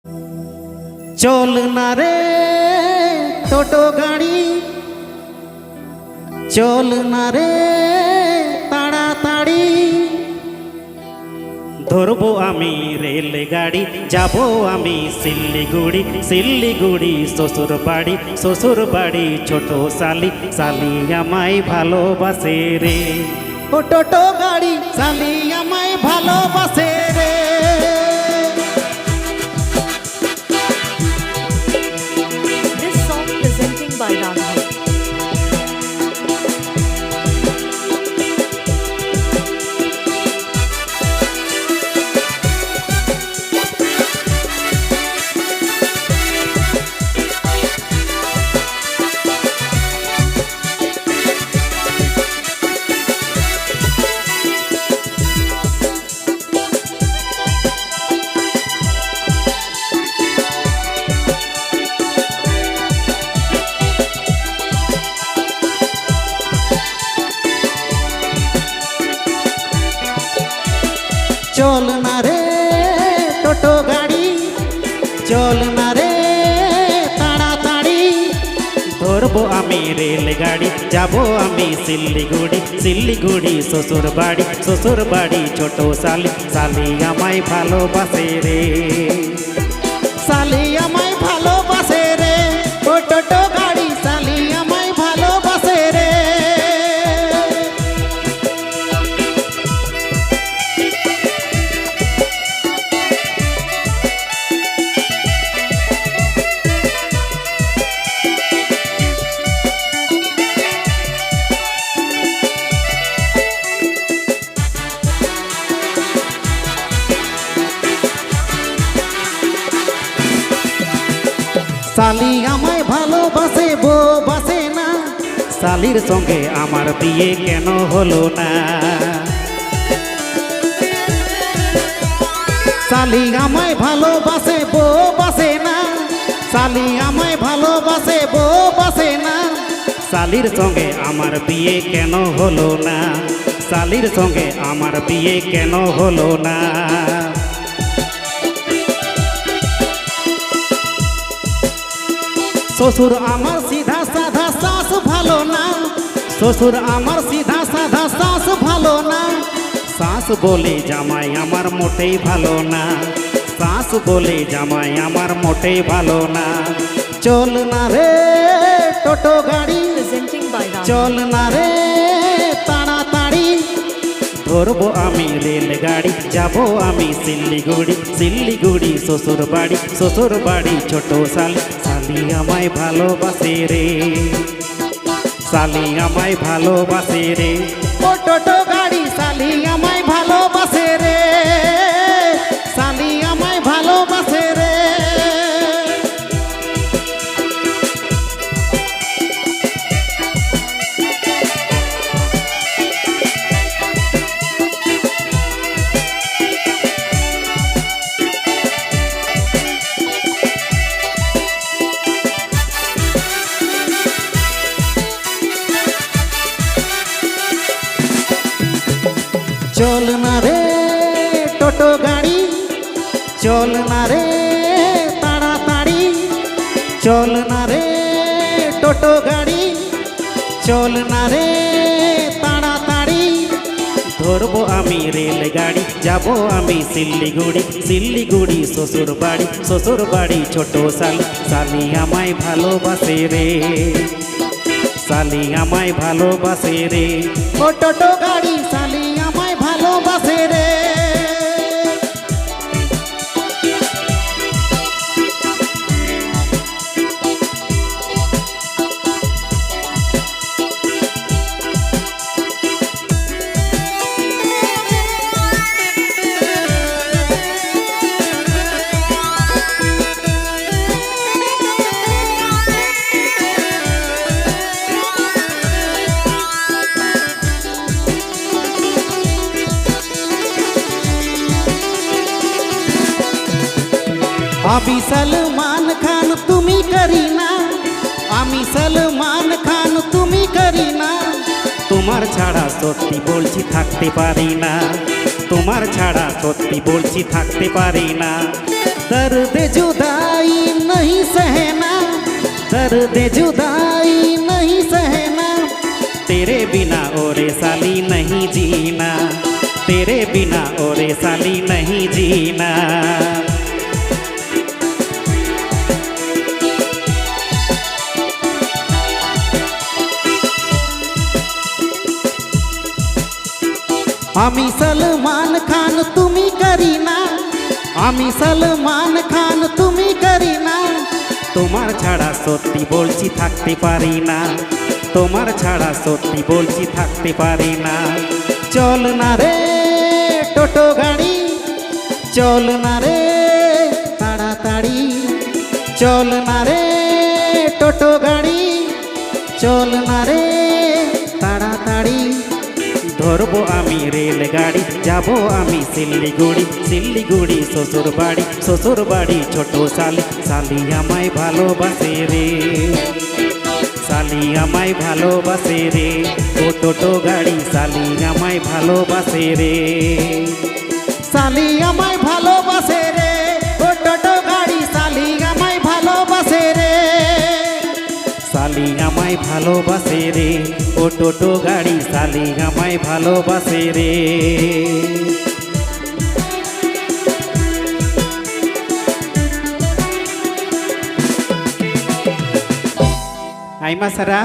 চল না রে টোটো গাড়ি, চল না রে তাড়াতাড়ি, ধরবো আমি রেল গাড়ি, যাবো আমি শিলিগুড়ি। শিলিগুড়ি শ্বশুর বাড়ি ছোট শালি, শালি আমায় ভালোবাসে রে। ও টোটো গাড়ি শালি আমায় ভালোবাসে রে। This song presenting by Raghav. চল না রে টোটো গাড়ি, চল না রে তাড়াতাড়ি, ধরবো আমি রেল গাড়ি, যাবো আমি শিলিগুড়ি। শিলিগুড়ি শ্বশুর বাড়ি ছোট শালি, শালি আমায় ভালোবাসে রে। শালি আমায় ভালোবাসে রে। ও টোটো গাড়ি শালি আমায় ভালোবাসে রে। শালি আমায় ভালোবাসে, বউ বাসে না, শালির সঙ্গে আমার বিয়ে কেন হলো না। শালি আমায় ভালোবাসে, বউ বাসে না, শালি আমায় ভালোবাসে, বউ বাসে না, শালির সঙ্গে আমার বিয়ে কেন হলো না। শালির সঙ্গে আমার বিয়ে কেন হলো না। শ্বশুর আমার সিধা সাধা, শাশ ভালো না, শ্বশুর আমার সিধা সাধা, শাশ ভালো না, শাশ বলে জামাই আমার মোটেই ভালো না, শাশ বলে জামাই আমার মোটেই ভালো না। চল না রে টোটো গাড়ি, Presenting by Raghav. চল না রে তাড়াতাড়ি, ধরবো আমি রেল গাড়ি, যাবো আমি শিলিগুড়ি। শিলিগুড়ি শ্বশুর বাড়ি ছোট শালি, শালি আমায় ভালোবাসে রে। শালি আমায় ভালোবাসে রে। ও টোটো গাড়ি শালি আমায় ভালোবাসে রে। শালি আমায় ভালোবাসে রে। চল না রে টোটো গাড়ি, চল না রে তাড়াতাড়ি, চল না রে টোটো গাড়ি, চল না রে তাড়াতাড়ি, ধরবো আমি রেল গাড়ি, যাবো আমি শিলিগুড়ি। শিলিগুড়ি শ্বশুর বাড়ি ছোট শালি, শালি আমায় ভালোবাসে রে। শালি আমায় ভালোবাসে রে। ও টোটো গাড়ি শালি আমায় ভালোবাসে রে। আমি সলমান খান তুমি করিনা, আমি সলমান খান তুমি করিনা, তোমার ছাড়া সত্যি বলছি থাকতে পারি না। তোমার ছাড়া সত্যি বলছি থাকতে পারি না দর্দ জুদাই नहीं सहना दर्द जुदाई नहीं सहना तेरे बिना ओरे साली नहीं जीना तेरे बिना ओरे साली नहीं जीना আমি সলমান খান তুমি করিনা আমি সলমান খান তুমি করিনা তোমার ছাড়া সত্যি বলছি থাকতে পারি না তোমার ছাড়া সত্যি বলছি থাকতে পারি না চল না রে টোটো গাড়ি চল না রে তাড়াতাড়ি চল না রে টোটো গাড়ি চল না রে তাড়াতাড়ি ধরবো আমি রেলগাড়ি যাব আমি শিলিগুড়ি শিলিগুড়ি শ্বশুর বাড়ি ছোট শালি শালি আমায় ভালোবাসে রে শালি আমায় ভালোবাসে রে ও টোটো গাড়ি শালি আমায় ভালোবাসে রে শালি আমায় ভালোবাসে রে ও টোটো গাড়ি শালি আমায় ভালোবাসে রে শালি আমায় ভালোবাসে রে ও টোটো গাড়ি শালি আমায় ভালোবাসে রে আইমা সারা